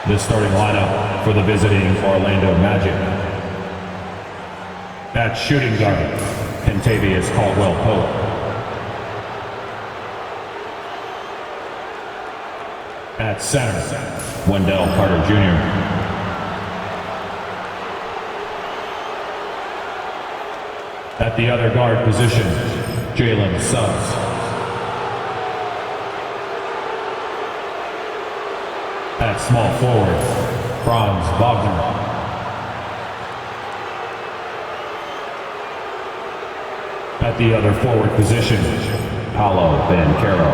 The starting lineup for the visiting Orlando Magic. At shooting guard, Kentavious Caldwell-Pope. At center, Wendell Carter Jr. At the other guard position, Jalen Suggs. At small forward, Franz Wagner. At the other forward position, Paolo Banchero.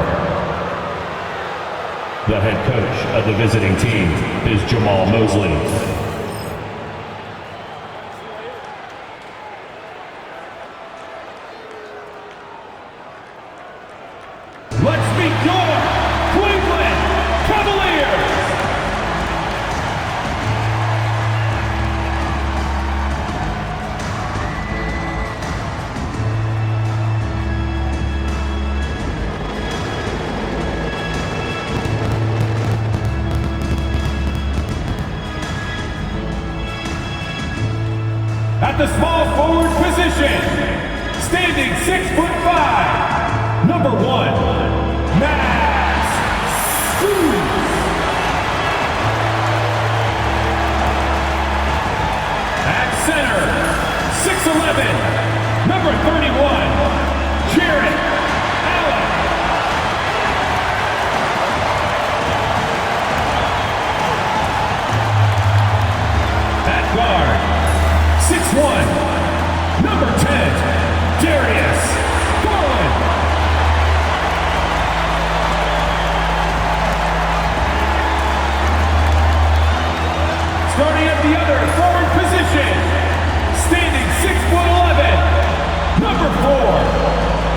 The head coach of the visiting team is Jamal Mosley. Let's meet your Cleveland Cavaliers! At the small forward position, standing 6'5", number 1, Max Strus. At center, 6'11", number 31, Jarrett Allen. At guard, 6'1", number 10, Darius Garland. Starting at the other forward position, standing 6'11", number 4,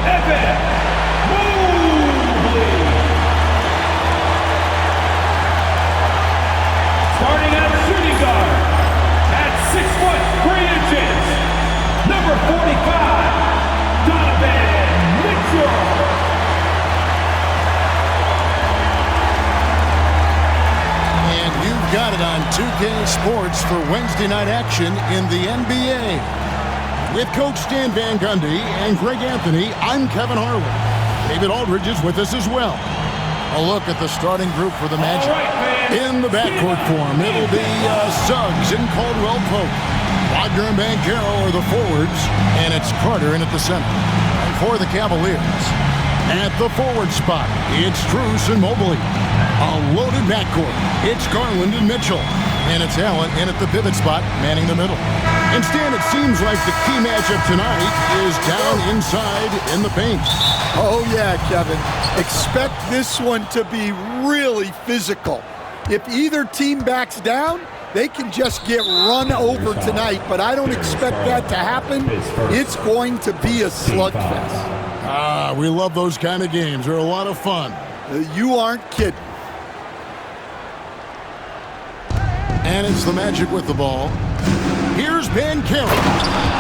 Evan Mobley. Starting at shooting guard, at 6'3", number 45, Donovan Mitchell. And you've got it on 2K Sports for Wednesday night action in the NBA. With Coach Stan Van Gundy and Greg Anthony, I'm Kevin Harlan. David Aldridge is with us as well. A look at the starting group for the Magic. In the backcourt form, it'll be Suggs and Caldwell-Pope. Wagner and Banchero are the forwards, and it's Carter in at the center. And for the Cavaliers, at the forward spot, it's Strus and Mobley. A loaded backcourt, it's Garland and Mitchell. And it's Allen in at the pivot spot, manning the middle. And Stan, it seems like the key matchup tonight is down inside in the paint. Oh yeah, Kevin. Expect this one to be really physical. If either team backs down, they can just get run over tonight, but I don't expect that to happen. It's going to be a slugfest. Ah, we love those kind of games. They're a lot of fun. You aren't kidding. And it's the Magic with the ball. Here's Banchero.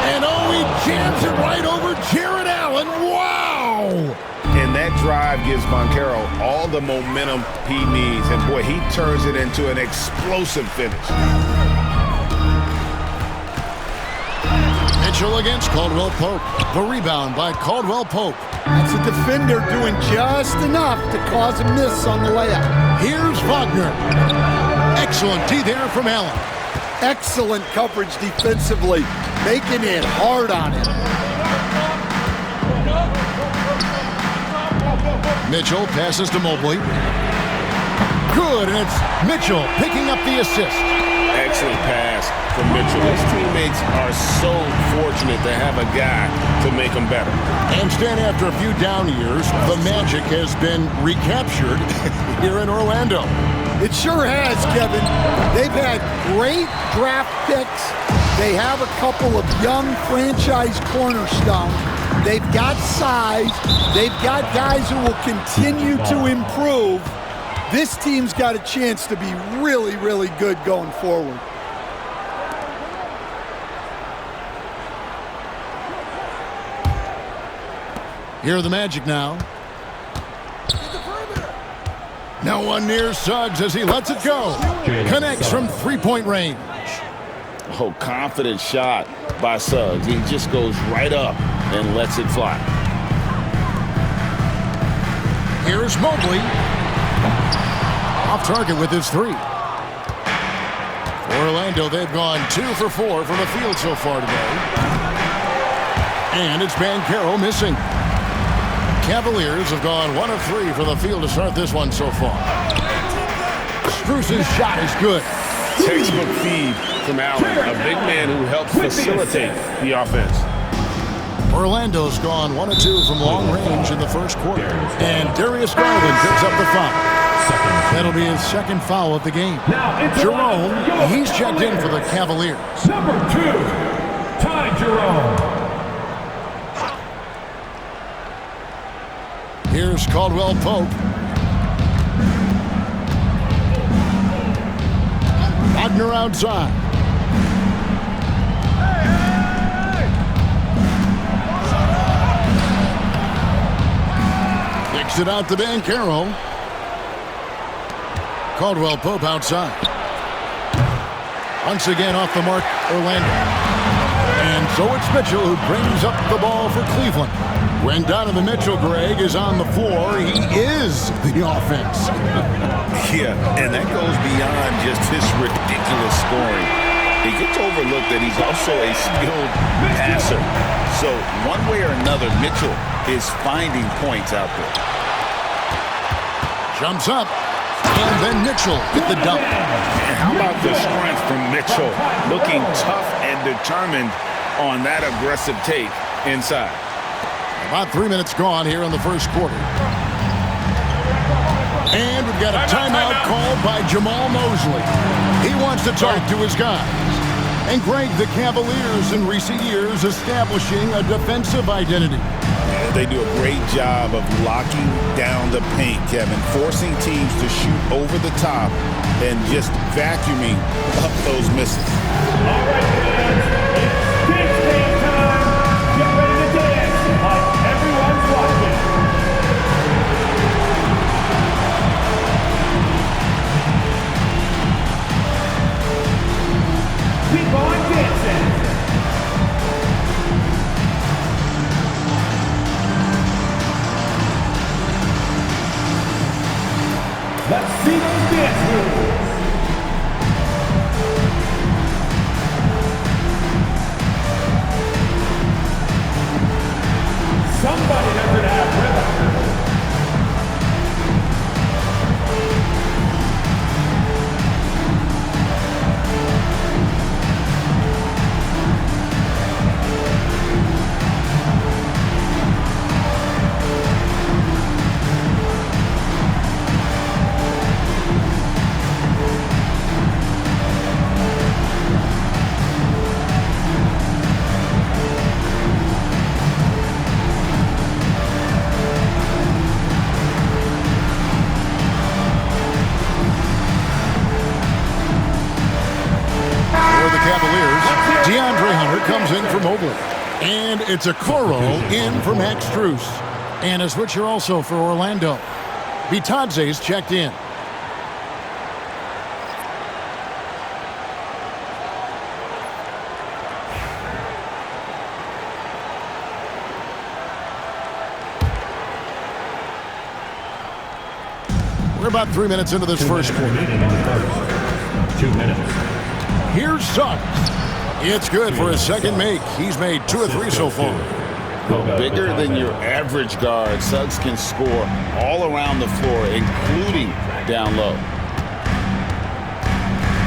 And oh, he jams it right over Jarrett Allen. Wow! And that drive gives Banchero all the momentum he needs. And boy, he turns it into an explosive finish. Mitchell against Caldwell-Pope. The rebound by Caldwell-Pope. That's a defender doing just enough to cause a miss on the layup. Here's Wagner. Excellent D there from Allen. Excellent coverage defensively, making it hard on him. Mitchell passes to Mobley. Good, and it's Mitchell picking up the assist. Excellent pass from Mitchell. His teammates are so fortunate to have a guy to make them better. And Stan, after a few down years, the Magic has been recaptured here in Orlando. It sure has, Kevin. They've had great draft picks. They have a couple of young franchise cornerstones. They've got size. They've got guys who will continue to improve. This team's got a chance to be really, really good going forward. Here are the Magic now. No one near Suggs as he lets it go. Connects from three-point range. Oh, confident shot by Suggs. He just goes right up and lets it fly. Here's Mobley. Off target with his three. For Orlando, they've gone 2 for 4 from the field so far today. And it's Banchero missing. Cavaliers have gone 1 of 3 from the field to start this one so far. Strus's shot is good. Textbook feed from Allen, a big man who helps facilitate the offense. Orlando's gone 1 of 2 from long range in the first quarter. And Darius Garland picks up the foul. That'll be his second foul of the game. Jerome, he's checked in for the Cavaliers. Number 2, Ty Jerome. Here's Caldwell Pope. Wagner outside. Kicks it out to Banchero. Caldwell Pope outside. Once again off the mark, Orlando. And so it's Mitchell who brings up the ball for Cleveland. When Donovan Mitchell, Greg, is on the floor, he is the offense. Yeah, and that goes beyond just his ridiculous scoring. It gets overlooked that he's also a skilled passer. So one way or another, Mitchell is finding points out there. Jumps up. And then Mitchell with the dunk. And how about the strength from Mitchell? Looking tough and determined on that aggressive take inside. About 3 minutes gone here in the first quarter. And we've got a timeout called by Jamal Mosley. He wants to talk to his guys. And Greg, the Cavaliers in recent years establishing a defensive identity. They do a great job of locking down the paint, Kevin, forcing teams to shoot over the top and just vacuuming up those misses. All right, fans, it's dance time. Get ready to dance like everyone's watching. Keep on dancing. Let's see those dance moves. Somebody doesn't have rhythm. Comes in for Mobley. And it's a Coro in from Max Strus. And a switcher also for Orlando. Bitadze's checked in. We're about 3 minutes into this first quarter. 2 minutes. Here's Suggs. It's good for his second make. He's made 2 or 3 so far. Bigger than your average guard, Suggs can score all around the floor, including down low.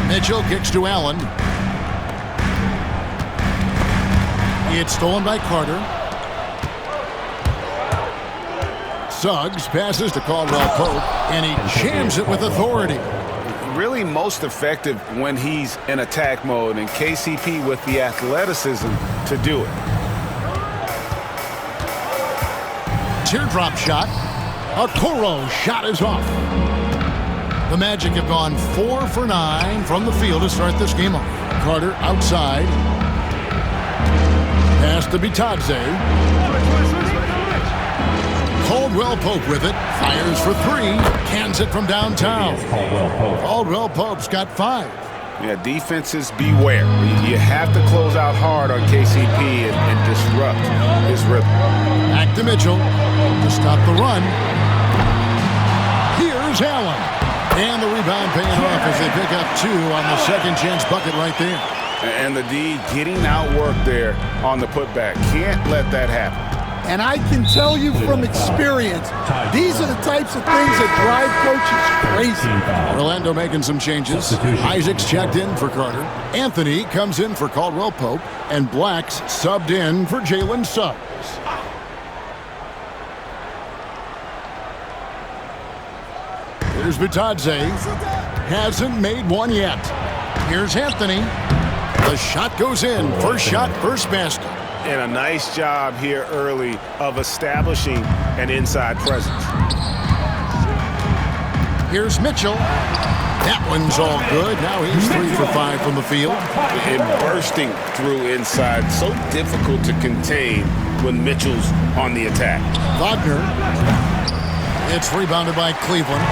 Mitchell kicks to Allen. It's stolen by Carter. Suggs passes to Caldwell Pope, and he jams it with authority. Really most effective when he's in attack mode, and KCP with the athleticism to do it. Teardrop shot. A Coro shot is off. The Magic have gone 4 for 9 from the field to start this game off. Carter outside. Pass to Bitadze. Caldwell Pope with it. Fires for three. Cans it from downtown. Caldwell Pope's got 5. Yeah, defenses beware. You have to close out hard on KCP and disrupt his rhythm. Back to Mitchell to stop the run. Here's Allen. And the rebound paying off as they pick up 2 on the second chance bucket right there. And the D getting outworked there on the putback. Can't let that happen. And I can tell you from experience, these are the types of things that drive coaches crazy. Orlando making some changes. Isaac's checked in for Carter. Anthony comes in for Caldwell Pope. And Black's subbed in for Jalen Suggs. Here's Bitadze. Hasn't made one yet. Here's Anthony. The shot goes in. First shot, first basket. And a nice job here early of establishing an inside presence. Here's Mitchell. That one's all good. Now he's 3 for 5 from the field. And bursting through inside. So difficult to contain when Mitchell's on the attack. Wagner. It's rebounded by Cleveland.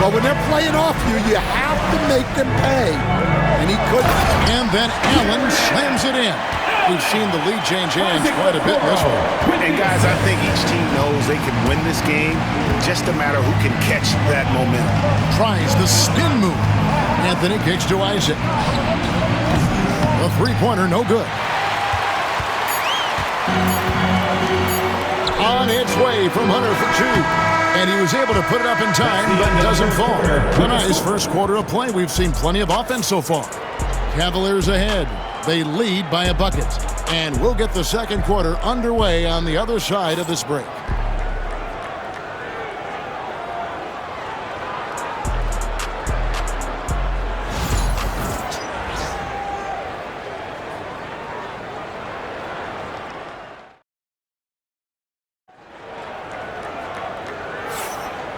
But when they're playing off you, you have to make them pay. And he couldn't. And then Allen slams it in. We've seen the lead change hands quite a bit in this one. And guys, I think each team knows they can win this game. Just a matter who can catch that momentum. Tries the spin move. Anthony kicks to Isaac. The three-pointer, no good. On its way from Hunter for 2. And he was able to put it up in time, but doesn't fall. A nice first quarter of play. We've seen plenty of offense so far. Cavaliers ahead. They lead by a bucket. And we'll get the second quarter underway on the other side of this break.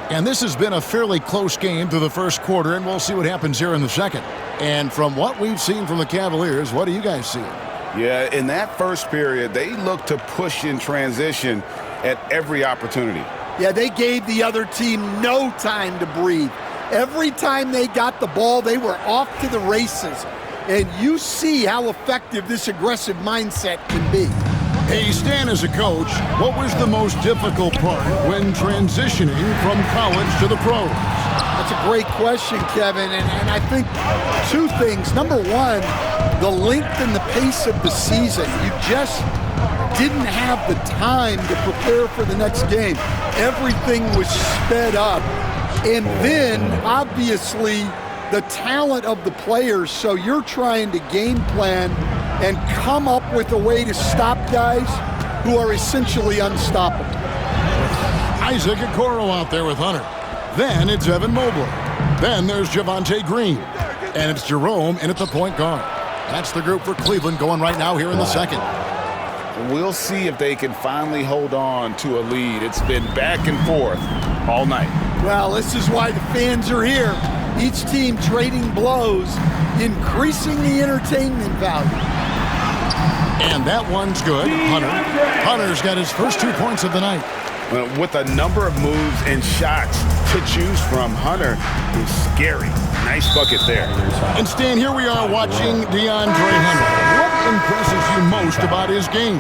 And this has been a fairly close game through the first quarter, and we'll see what happens here in the second. And from what we've seen from the Cavaliers, what do you guys see? Yeah, in that first period, they looked to push in transition at every opportunity. Yeah, they gave the other team no time to breathe. Every time they got the ball, they were off to the races. And you see how effective this aggressive mindset can be. Hey, Stan, as a coach, what was the most difficult part when transitioning from college to the pros? That's a great question, Kevin, and I think 2 things. Number one, the length and the pace of the season. You just didn't have the time to prepare for the next game. Everything was sped up. And then, obviously, the talent of the players, so you're trying to game plan and come up with a way to stop guys who are essentially unstoppable. Isaac Okoro out there with Hunter. Then it's Evan Mobley. Then there's Javonte Green. And it's Jerome in at the point guard. That's the group for Cleveland going right now here in the second. We'll see if they can finally hold on to a lead. It's been back and forth all night. Well, this is why the fans are here. Each team trading blows, increasing the entertainment value. And that one's good. Hunter's got his first 2 points of the night. With a number of moves and shots to choose from, Hunter is scary. Nice bucket there. And Stan, here we are watching DeAndre Hunter. What impresses you most about his game?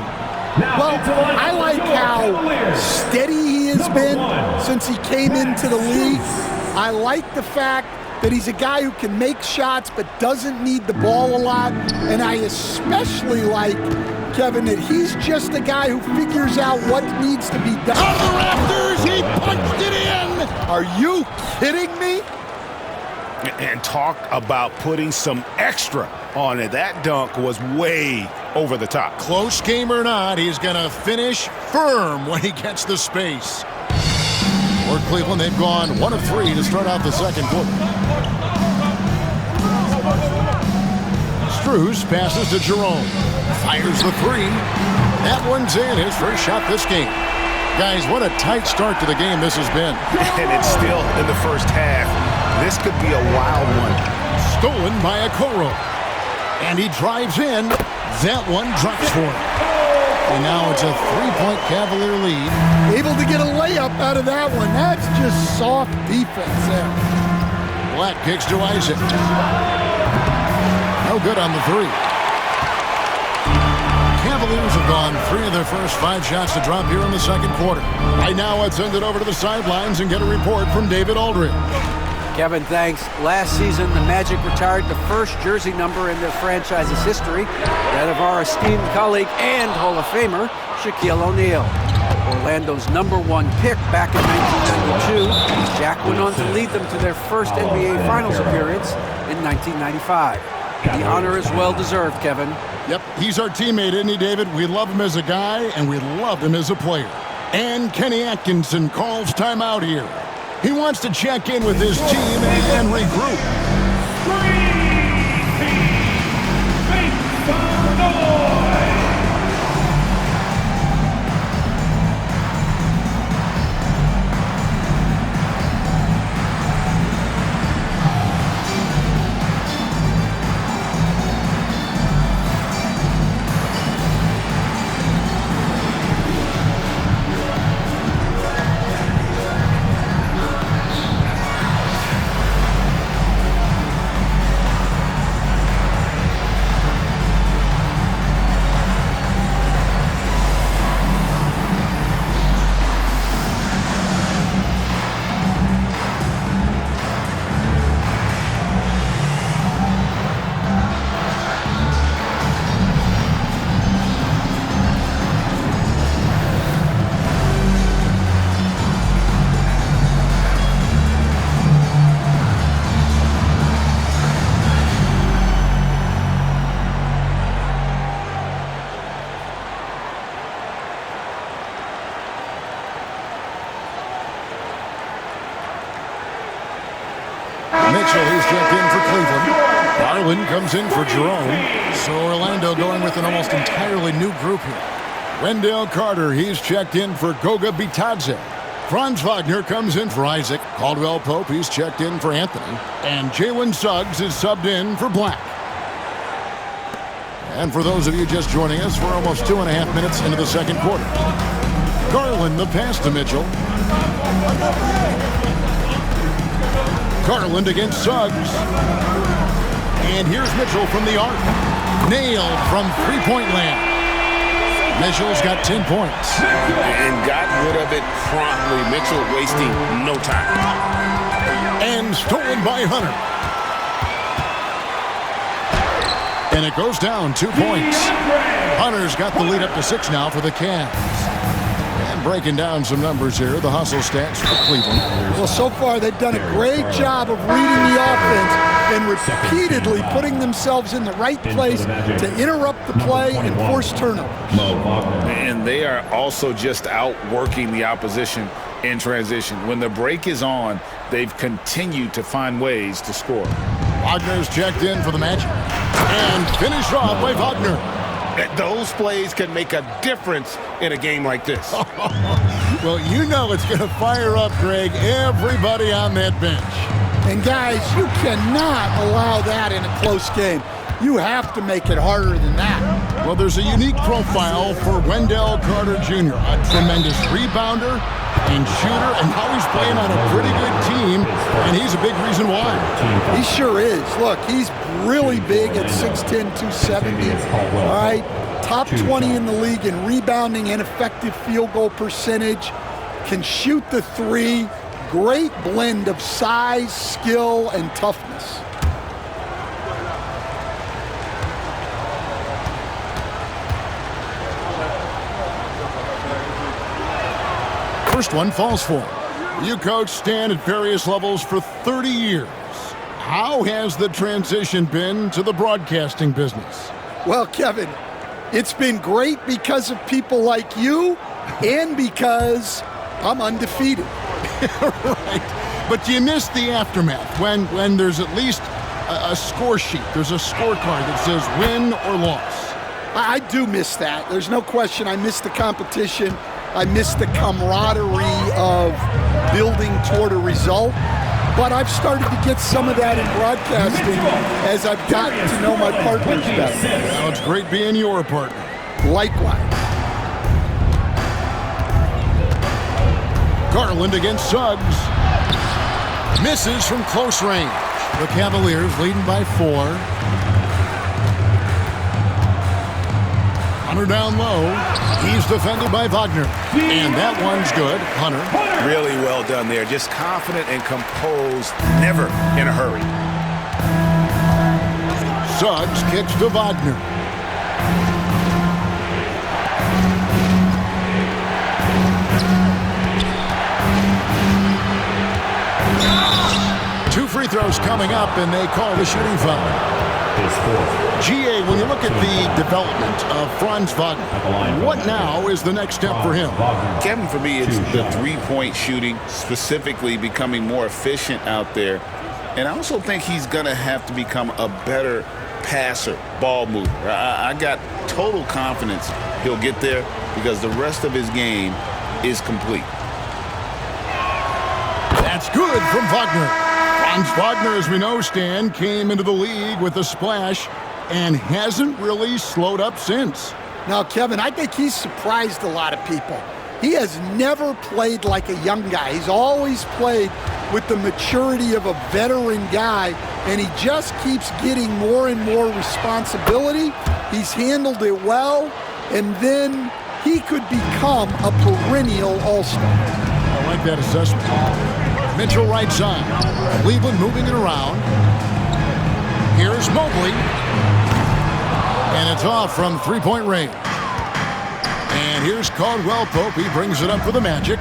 Well, I like how steady he has been since he came into the league. I like the fact that he's a guy who can make shots but doesn't need the ball a lot. And I especially like, Kevin, that he's just a guy who figures out what needs to be done. On the rafters, he punched it in! Are you kidding me? And talk about putting some extra on it. That dunk was way over the top. Close game or not, he's going to finish firm when he gets the space. For Cleveland, they've gone 1 of 3 to start out the second quarter. Strus passes to Jerome. Fires the 3. That one's in, his first shot this game. Guys, what a tight start to the game this has been. And it's still in the first half. This could be a wild one. Stolen by Okoro. And he drives in. That one drops for him. And now it's a 3-point Cavalier lead. Able to get a layup out of that one. That's just soft defense there. Black kicks to Isaac. No good on the three. Cavaliers have gone 3 of their first 5 shots to drop here in the second quarter. Right now, let's send it over to the sidelines and get a report from David Aldridge. Kevin, thanks. Last season, the Magic retired the first jersey number in their franchise's history, that of our esteemed colleague and Hall of Famer, Shaquille O'Neal. Orlando's #1 pick back in 1992, Shaq went on to lead them to their first NBA Finals appearance in 1995. The honor is well-deserved, Kevin. Yep, he's our teammate, isn't he, David? We love him as a guy, and we love him as a player. And Kenny Atkinson calls timeout here. He wants to check in with his team and regroup. Mitchell, he's checked in for Cleveland. Garland comes in for Jerome. So Orlando going with an almost entirely new group here. Wendell Carter, he's checked in for Goga Bitadze. Franz Wagner comes in for Isaac. Caldwell Pope, he's checked in for Anthony. And Jalen Suggs is subbed in for Black. And for those of you just joining us, we're almost 2.5 minutes into the second quarter. Garland, the pass to Mitchell. Garland against Suggs. And here's Mitchell from the arc. Nailed from three-point land. Mitchell's got 10 points. And got rid of it promptly. Mitchell wasting no time. And stolen by Hunter. And it goes down 2 points. Hunter's got the lead up to 6 now for the Cavs. And breaking down some numbers here, the hustle stats for Cleveland. Well, so far they've done a great job of reading the offense and repeatedly putting themselves in the right place to interrupt the play and force turnovers. And they are also just outworking the opposition in transition. When the break is on, they've continued to find ways to score. Wagner's checked in for the Magic. And finished off by Wagner. Those plays can make a difference in a game like this. Well, you know it's going to fire up, Greg, everybody on that bench. And guys, you cannot allow that in a close game. You have to make it harder than that. Well, there's a unique profile for Wendell Carter Jr., a tremendous rebounder and shooter, and now he's playing on a pretty good team, and he's a big reason why. He sure is. Look, he's really big at 6'10", 270. All right, top 20 in the league in rebounding and effective field goal percentage. Can shoot the three. Great blend of size, skill, and toughness. First one falls for him. You coach Stan at various levels for 30 years. How has the transition been to the broadcasting business? Well, Kevin, it's been great because of people like you and because I'm undefeated. Right. But you miss the aftermath when there's at least a score sheet. There's a scorecard that says win or loss. I do miss that. There's no question. I miss the competition. I miss the camaraderie of building toward a result. But I've started to get some of that in broadcasting as I've gotten to know my partners better. Now it's great being your partner. Likewise. Garland against Suggs. Misses from close range. The Cavaliers leading by 4. Hunter down low. He's defended by Wagner. And that one's good. Hunter. Really well done there. Just confident and composed, never in a hurry. Suggs kicks to Wagner. Two free throws coming up, and they call the shooting foul. GA, when you look at the development of Franz Wagner, what now is the next step for him? Kevin, for me, it's the three-point shooting, specifically becoming more efficient out there. And I also think he's going to have to become a better passer, ball mover. I got total confidence he'll get there because the rest of his game is complete. That's good from Wagner. Franz Wagner, as we know, Stan, came into the league with a splash and hasn't really slowed up since. Now, Kevin, I think he's surprised a lot of people. He has never played like a young guy. He's always played with the maturity of a veteran guy, and he just keeps getting more and more responsibility. He's handled it well, and then he could become a perennial all-star. I like that assessment. Mitchell right side. Cleveland moving it around. Here's Mobley. And it's off from three-point range. And here's Caldwell Pope. He brings it up for the Magic.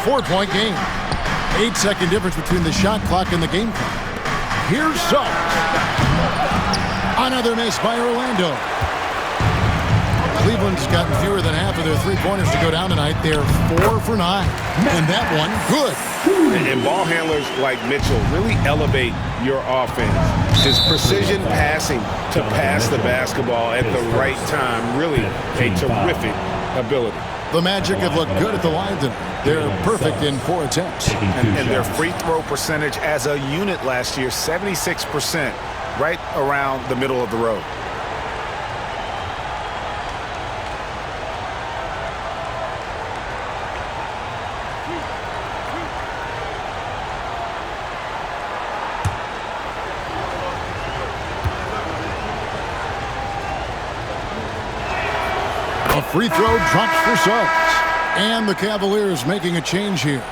4-point game. 8-second difference between the shot clock and the game clock. Here's Suggs. Another miss by Orlando. Cleveland's gotten fewer than half of their three-pointers to go down tonight. They're 4 for 9. And that one, good. And ball handlers like Mitchell really elevate your offense. His precision passing to pass the basketball at the right time, really a terrific ability. The Magic have looked good at the line tonight. They're perfect in 4 attempts. And their free throw percentage as a unit last year, 76%, right around the middle of the road. A free throw drops for Suggs. And the Cavaliers making a change here.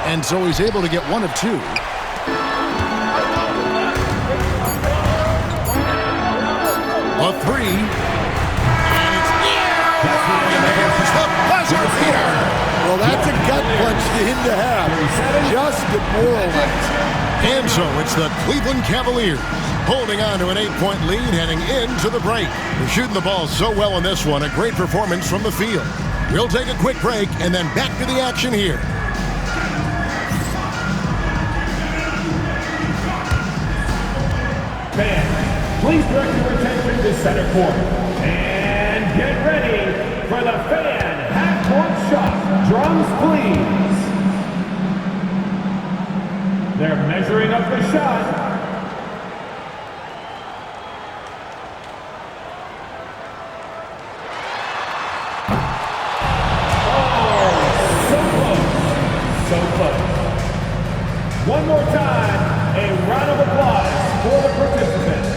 And so he's able to get 1 of 2. A 3. Well, that's a gut punch to him to have. Just demoralized. And so it's the Cleveland Cavaliers holding on to an 8-point lead heading into the break. They're shooting the ball so well in this one. A great performance from the field. We'll take a quick break and then back to the action here. Fans, please direct your attention to center court. And get ready for the fan half-court shot. Drums, please. They're measuring up the shot. So close. One more time, a round of applause for the participants.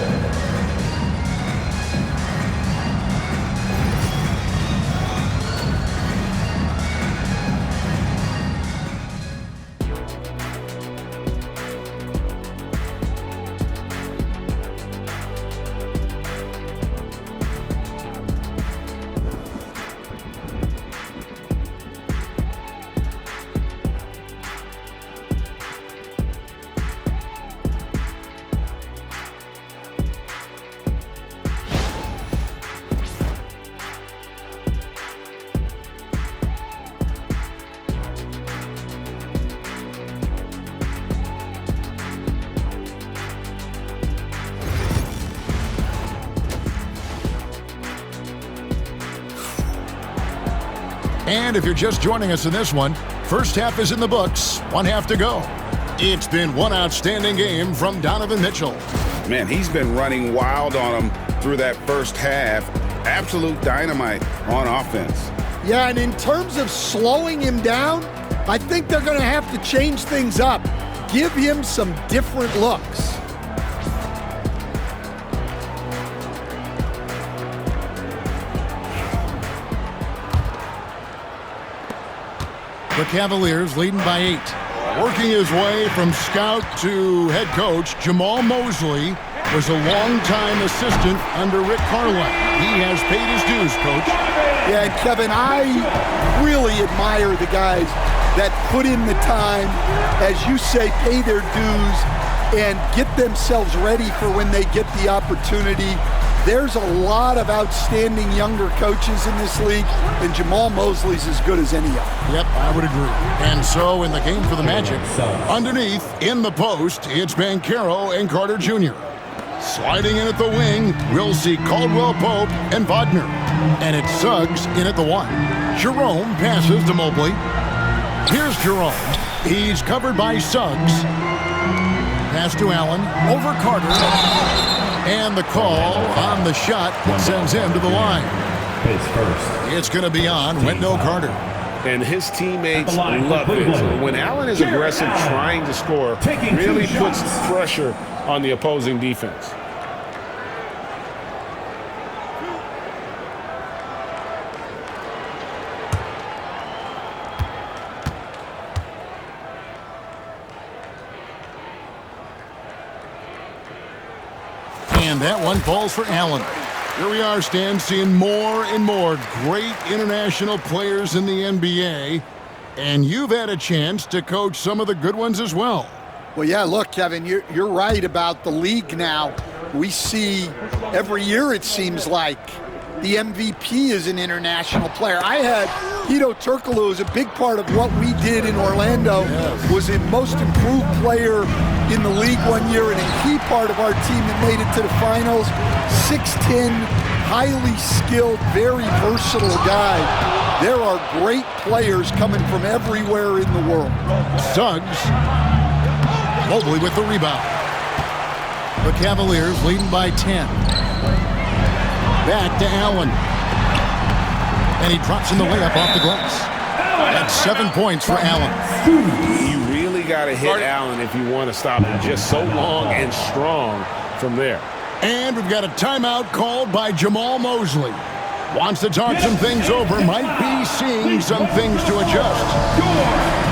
And if you're just joining us in this one, first half is in the books. 1 half to go. It's been one outstanding game from Donovan Mitchell. Man, he's been running wild on him through that first half. Absolute dynamite on offense. Yeah, and in terms of slowing him down, I think they're going to have to change things up. Give him some different looks. The Cavaliers leading by 8. Working his way from scout to head coach, Jamal Mosley was a longtime assistant under Rick Carlisle. He has paid his dues, Coach. Yeah, and Kevin, I really admire the guys that put in the time, as you say, pay their dues, and get themselves ready for when they get the opportunity. There's a lot of outstanding younger coaches in this league, and Jamal Mosley's as good as any of them. Yep, I would agree. And so in the game for the Magic, underneath, in the post, it's Banchero and Carter Jr. Sliding in at the wing, we'll see Caldwell Pope and Wagner. And it's Suggs in at the 1. Jerome passes to Mobley. Here's Jerome. He's covered by Suggs. Pass to Allen. Over Carter. And the call on the shot sends him to the line. It's going to be on Wendell Carter. And his teammates love it. When Allen is aggressive trying to score, really puts pressure on the opposing defense. And that one falls for Allen. Here we are, Stan, seeing more and more great international players in the NBA. And you've had a chance to coach some of the good ones as well. Well, yeah, look, Kevin, you're right about the league now. We see every year, it seems like, the MVP is an international player. I had Hedo Turkoglu as a big part of what we did in Orlando. Yes. Was a most improved player in the league one year and a key part of our team that made it to the finals. 6'10", highly skilled, very versatile guy. There are great players coming from everywhere in the world. Suggs. Mobley with the rebound. The Cavaliers leading by 10. Back to Allen. And he drops in the layup off the glass. That's 7 points for Allen. You really got to hit Allen if you want to stop him. Just so long and strong from there. And we've got a timeout called by Jamal Mosley. Wants to talk some things over. Might be seeing some things to adjust.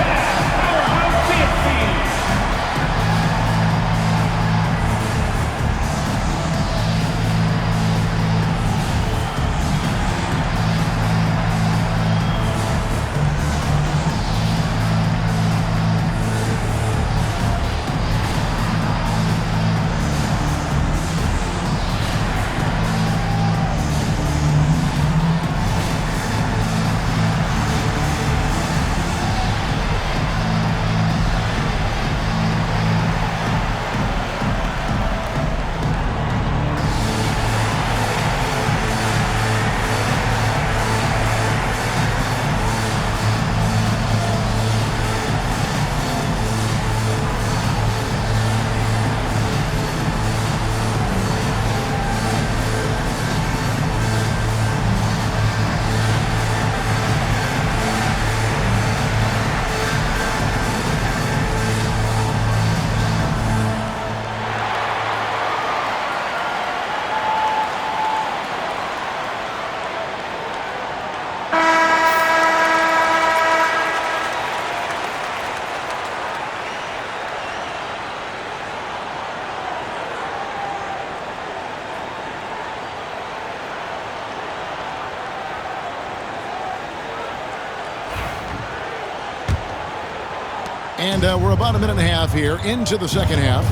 And we're about a minute and a half here into the second half.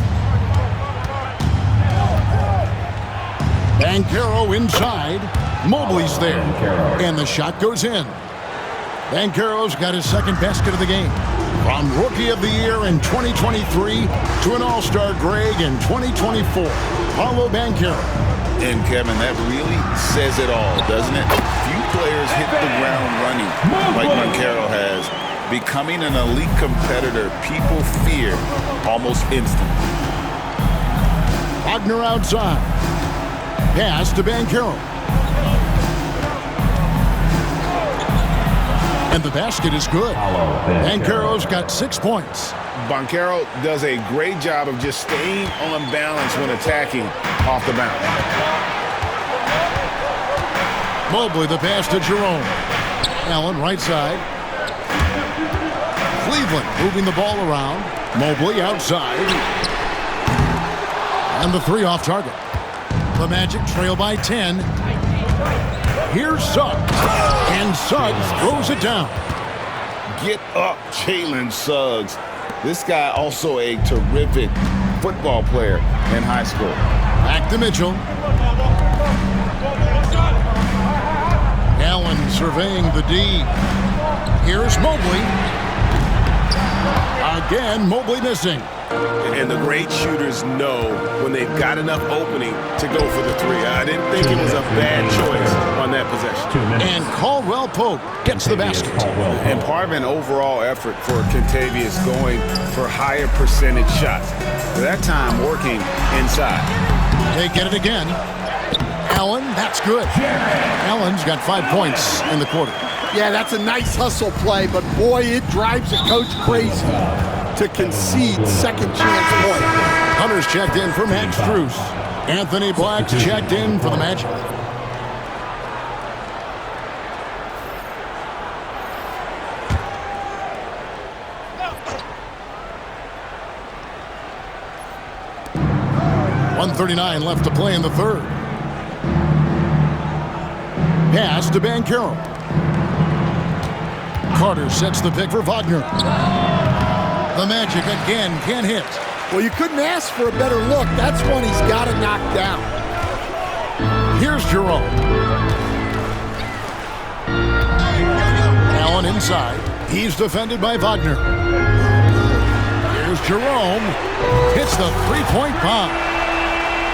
Banchero inside. Mobley's there. And the shot goes in. Banchero's got his second basket of the game. From Rookie of the Year in 2023 to an All-Star grade in 2024. Paolo Banchero. And Kevin, that really says it all, doesn't it? Few players hit the ground running like Banchero has. Becoming an elite competitor, people fear almost instantly. Wagner outside. Pass to Banchero. And the basket is good. Banchero's got 6 points. Banchero does a great job of just staying on balance when attacking off the bounce. Mobley the pass to Jerome. Allen right side. Cleveland moving the ball around. Mobley outside. And the 3 off target. The Magic trail by 10. Here's Suggs. And Suggs throws it down. Get up, Jalen Suggs. This guy also a terrific football player in high school. Back to Mitchell. Allen surveying the D. Here's Mobley. Again, Mobley missing. And the great shooters know when they've got enough opening to go for the 3. I didn't think it was a bad choice on that possession. And Caldwell Pope gets the basket. And part of an overall effort for Kentavious going for higher percentage shots. For that time working inside. They get it again. Allen, that's good. Allen's got 5 points in the quarter. Yeah, that's a nice hustle play, but boy, it drives a coach crazy to concede second chance point. Hunter's checked in for Max Strus. Anthony Black's checked in for the Magic. .139 left to play in the third. Pass to Banchero. Carter sets the pick for Wagner. The Magic again can't hit. Well, you couldn't ask for a better look. That's one he's got to knock down. Here's Jerome. Allen inside. He's defended by Wagner. Here's Jerome. Hits the three-point bomb.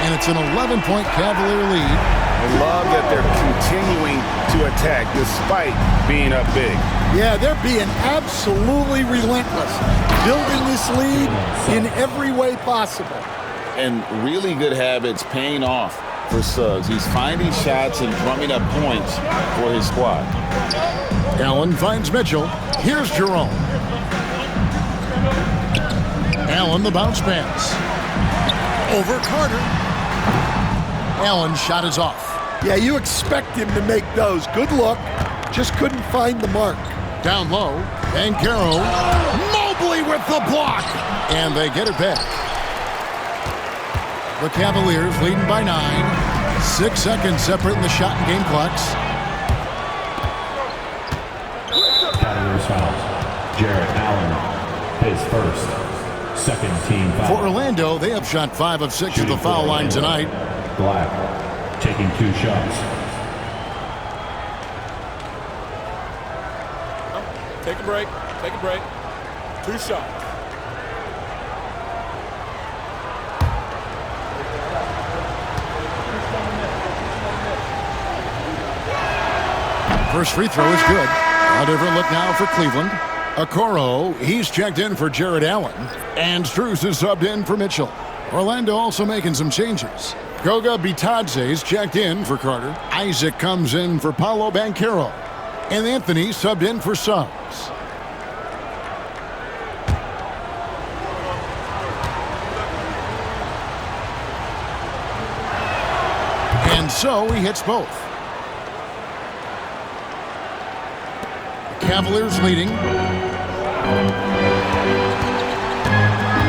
And it's an 11-point Cavalier lead. I love that they're continuing to attack despite being up big. Yeah, they're being absolutely relentless, building this lead in every way possible. And really good habits paying off for Suggs. He's finding shots and drumming up points for his squad. Allen finds Mitchell. Here's Jerome. Allen the bounce pass. Over Carter. Allen's shot is off. Yeah, you expect him to make those. Good look. Just couldn't find the mark. Down low. Banchero. Mobley with the block. And they get it back. The Cavaliers leading by 9. 6 seconds separating the shot and game clocks. Cavaliers fouls. Jarrett Allen, his first. Second team foul. For Orlando, they have shot 5 of 6 at the foul line tonight. Black taking 2 shots. Take a break. Take a break. 2 shots. First free throw is good. A different look now for Cleveland. Okoro, he's checked in for Jared Allen. And Strus is subbed in for Mitchell. Orlando also making some changes. Goga Bitadze's checked in for Carter. Isaac comes in for Paolo Banchero. And Anthony subbed in for Suggs. And so he hits both. Cavaliers leading.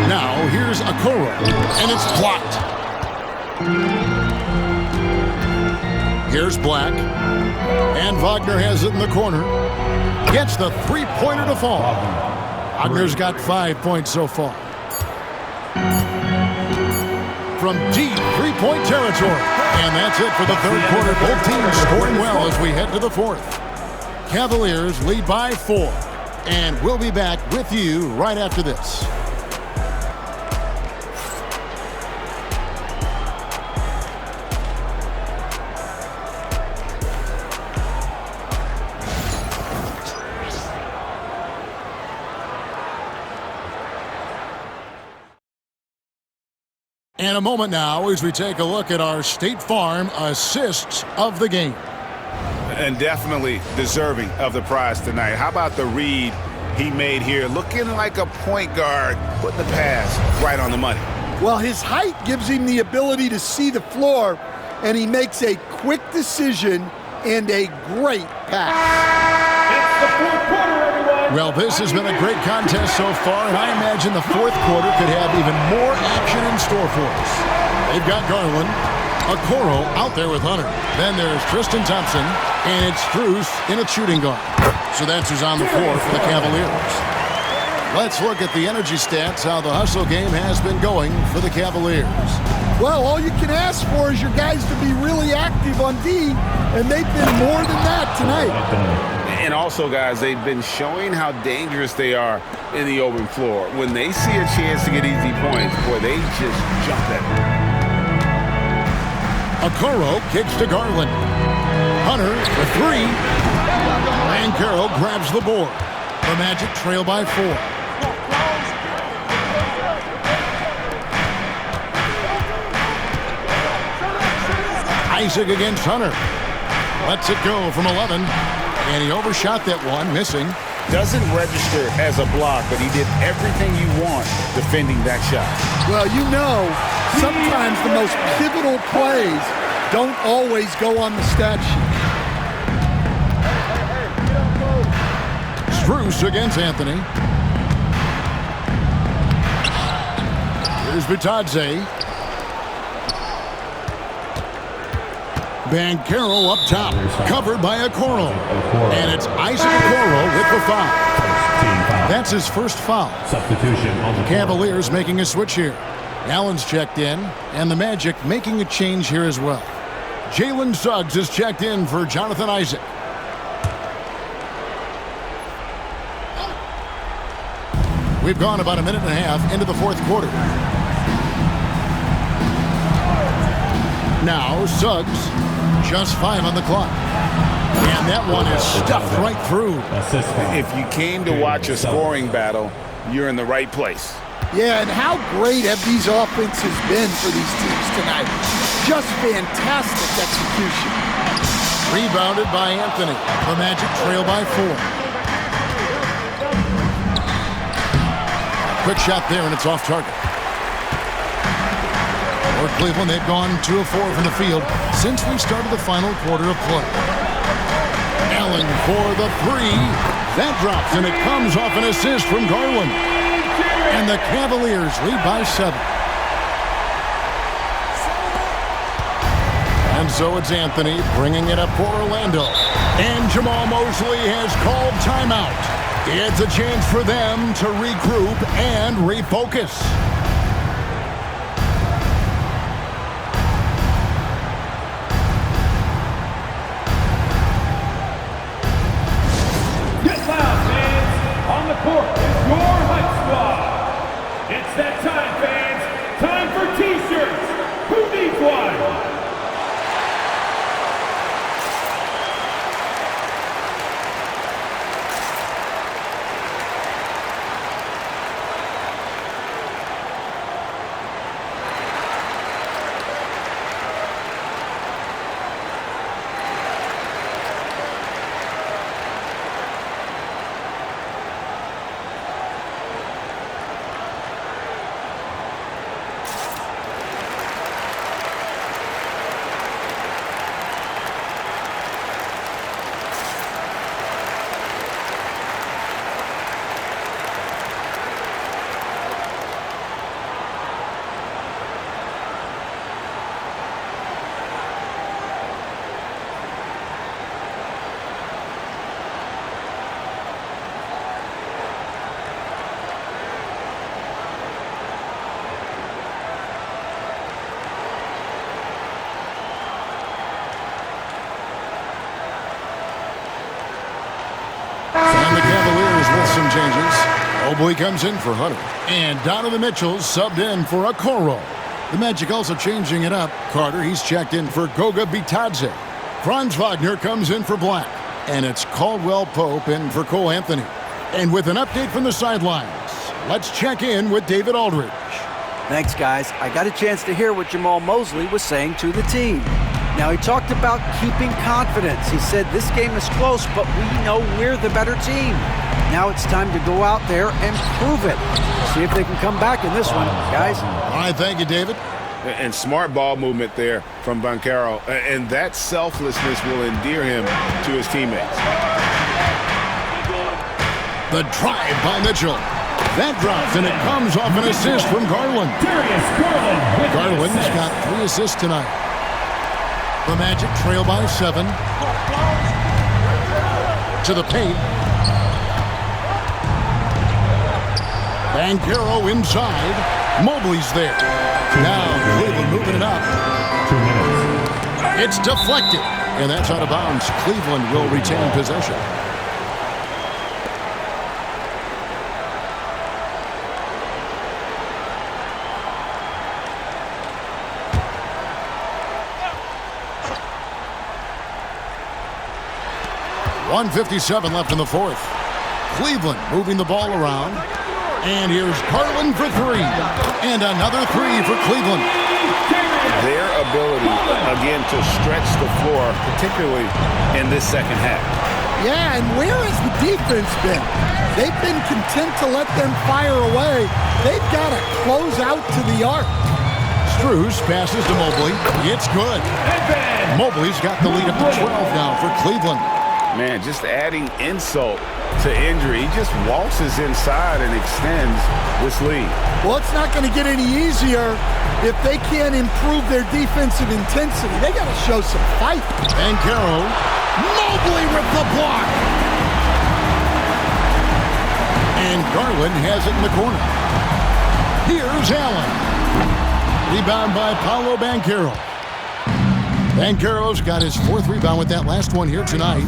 Now here's Okoro, and it's blocked. Here's Black, and Wagner has it in the corner. Gets the three-pointer to fall. Wagner's got 5 points so far. From deep three-point territory. And that's it for the third quarter. Both teams scoring well as we head to the fourth. Cavaliers lead by 4. And we'll be back with you right after this. And a moment now as we take a look at our State Farm assists of the game. And definitely deserving of the prize tonight. How about the read he made here? Looking like a point guard, putting the pass right on the money. Well, his height gives him the ability to see the floor, and he makes a quick decision and a great pass. It's the fourth quarter, everyone. Well, this has been a great contest so far, and I imagine the fourth quarter could have even more action in store for us. They've got Garland, Okoro out there with Hunter. Then there's Tristan Thompson, and it's Strus in a shooting guard. So that's who's on the floor for the Cavaliers. Let's look at the energy stats, how the hustle game has been going for the Cavaliers. Well, all you can ask for is your guys to be really active on D, and they've been more than that tonight. And also, guys, they've been showing how dangerous they are in the open floor. When they see a chance to get easy points, boy, they just jump at it. Okoro kicks to Garland. Hunter for three. And Carroll grabs the board. The Magic trail by 4. Isaac against Hunter. Lets it go from 11. And he overshot that one, missing. Doesn't register as a block, but he did everything you want defending that shot. Well, you know, sometimes the most pivotal plays don't always go on the stat sheet. Strus against Anthony. Here's Bitadze. Banchero up top, covered by Okoro. And it's Isaac Okoro with the foul. That's his first foul. Substitution on the Cavaliers making a switch here. Allen's checked in, and the Magic making a change here as well. Jalen Suggs is checked in for Jonathan Isaac. We've gone about a minute and a half into the fourth quarter. Now Suggs, just 5 on the clock. And that one is stuffed right through. If you came to watch a scoring battle, you're in the right place. Yeah, and how great have these offenses been for these teams tonight? Just fantastic execution. Rebounded by Anthony. The Magic trail by 4. Quick shot there, and it's off target. For Cleveland, they've gone 2 of 4 from the field since we started the final quarter of play. Allen for the 3. That drops, and it comes off an assist from Garland. And the Cavaliers lead by 7. And so it's Anthony bringing it up for Orlando. And Jamal Mosley has called timeout. It's a chance for them to regroup and refocus. Get loud, fans. On the court is your hype squad. It's that time, fans. Time for T-shirts. Who needs one? And the Cavaliers with some changes. Mobley comes in for Hunter. And Donovan Mitchell subbed in for Okoro. The Magic also changing it up. Carter, he's checked in for Goga Bitadze. Franz Wagner comes in for Black. And it's Caldwell Pope in for Cole Anthony. And with an update from the sidelines, let's check in with David Aldridge. Thanks, guys. I got a chance to hear what Jamal Mosley was saying to the team. Now, he talked about keeping confidence. He said this game is close, but we know we're the better team. Now it's time to go out there and prove it. See if they can come back in this one, guys. All right, thank you, David. And smart ball movement there from Banchero. And that selflessness will endear him to his teammates. The drive by Mitchell. That drops, and it comes off an assist from Garland. Garland's got 3 assists tonight. The Magic trail by 7. To the paint. Banchero inside. Mobley's there. Now Cleveland moving it up. 2 minutes. It's deflected, and that's out of bounds. Cleveland will retain possession. .157 left in the fourth. Cleveland moving the ball around. And here's Garland for 3. And another 3 for Cleveland. Their ability, again, to stretch the floor, particularly in this second half. Yeah, and where has the defense been? They've been content to let them fire away. They've got to close out to the arc. Strus passes to Mobley. It's good. Mobley's got the lead up to 12 now for Cleveland. Man, just adding insult to injury. He just waltzes inside and extends this lead. Well, it's not going to get any easier if they can't improve their defensive intensity. They got to show some fight. Banchero. Mobley with the block. And Garland has it in the corner. Here's Allen. Rebound by Paolo Banchero. Banchero's got his 4th rebound with that last one here tonight.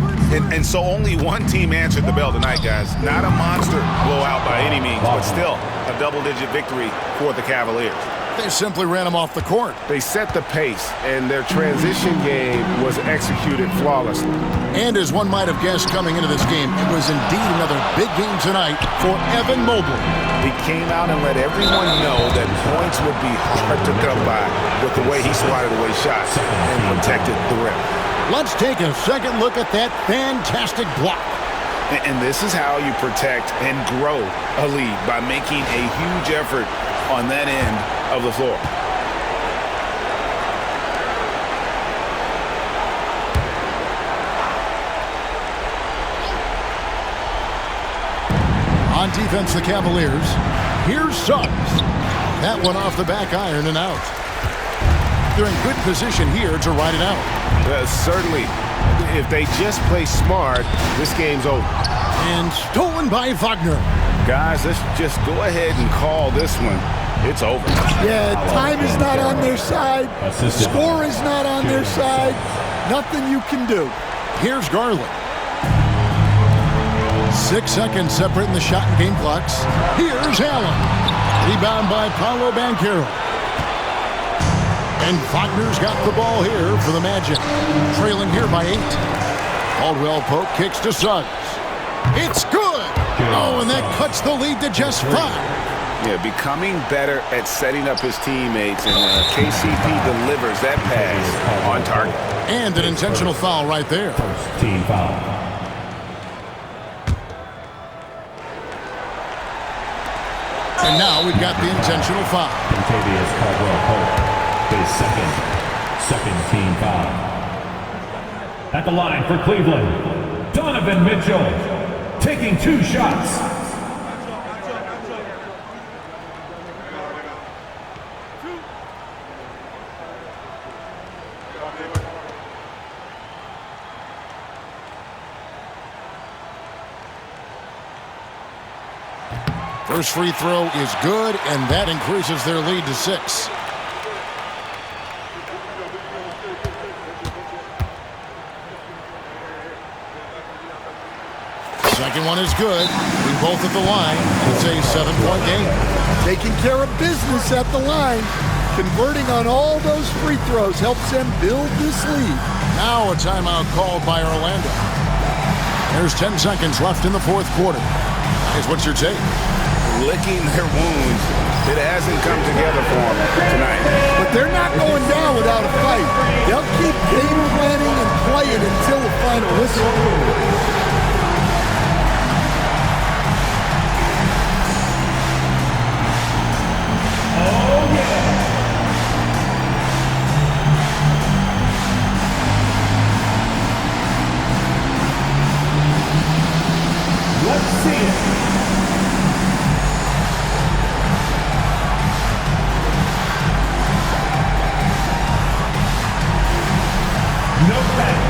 And so only one team answered the bell tonight, guys. Not a monster blowout by any means, but still a double-digit victory for the Cavaliers. They simply ran him off the court. They set the pace, and their transition game was executed flawlessly. And as one might have guessed coming into this game, it was indeed another big game tonight for Evan Mobley. He came out and let everyone know that points would be hard to come by with the way he swatted away shots and protected the rim. Let's take a second look at that fantastic block. And this is how you protect and grow a lead, by making a huge effort on that end of the floor. On defense, the Cavaliers. Here's Suggs. That one off the back iron and out. They're in good position here to ride it out. Certainly, if they just play smart, this game's over. And stolen by Wagner. Guys, let's just go ahead and call this one. It's over. Yeah, time is not on their side. Score is not on their side. Nothing you can do. Here's Garland. 6 seconds separating the shot and game clocks. Here's Allen. Rebound by Paolo Banchero. And Wagner's got the ball here for the Magic. Trailing here by 8. Caldwell Pope kicks to Suggs. It's good. Oh, and that cuts the lead to just 5. Yeah, becoming better at setting up his teammates, and KCP delivers that pass on target. And an intentional foul right there. First team foul. And now we've got the intentional foul. Contavious Caldwell Pope, his second team foul. At the line for Cleveland, Donovan Mitchell, taking 2 shots. First free throw is good, and that increases their lead to 6. Second one is good. We both at the line. It's a 7-point game. Taking care of business at the line. Converting on all those free throws helps them build this lead. Now a timeout called by Orlando. There's 10 seconds left in the fourth quarter. Guys, what's your take? Licking their wounds It hasn't come together for them tonight. But they're not going down without a fight. They'll keep game planning and playing until the final whistle. Let's see it. No thanks.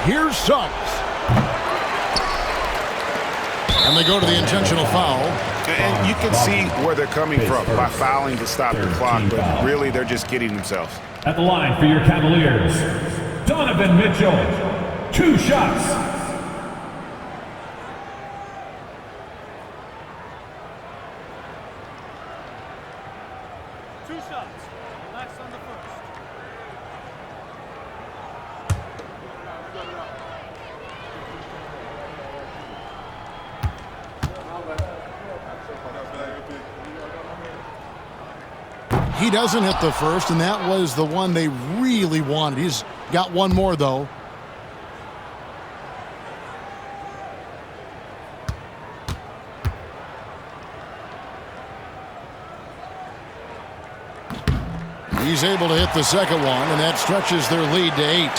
Here's Suggs. And they go to the intentional foul. And you can see where they're coming from by fouling to stop the clock, but really they're just kidding themselves. At the line for your Cavaliers, Donovan Mitchell. 2 shots. Last on the first. He doesn't hit the first, and that was the one they really wanted. He's got one more, though. He's able to hit the second one, and that stretches their lead to 8.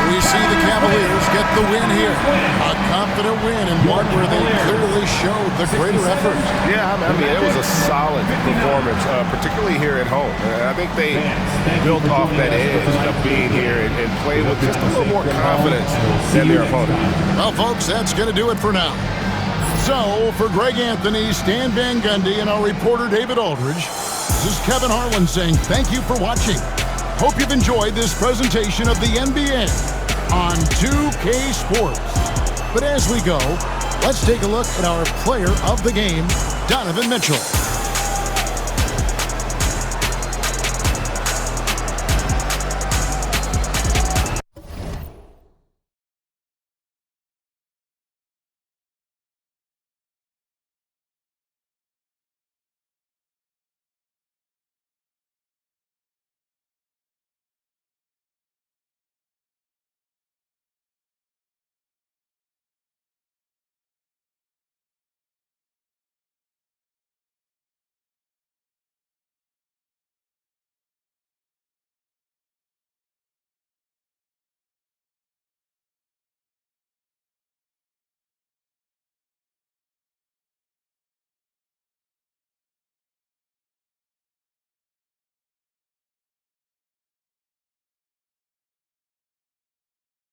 We see the Cavaliers get the win here. A confident win, and one where they clearly showed the greater effort. Yeah, I mean, it was a solid performance, particularly here at home. I think they built off that edge of being here and played with just a little more confidence than their opponent. Well, folks, that's going to do it for now. So, for Greg Anthony, Stan Van Gundy, and our reporter David Aldridge, this is Kevin Harlan saying thank you for watching. Hope you've enjoyed this presentation of the NBA on 2K Sports. But as we go, let's take a look at our player of the game, Donovan Mitchell.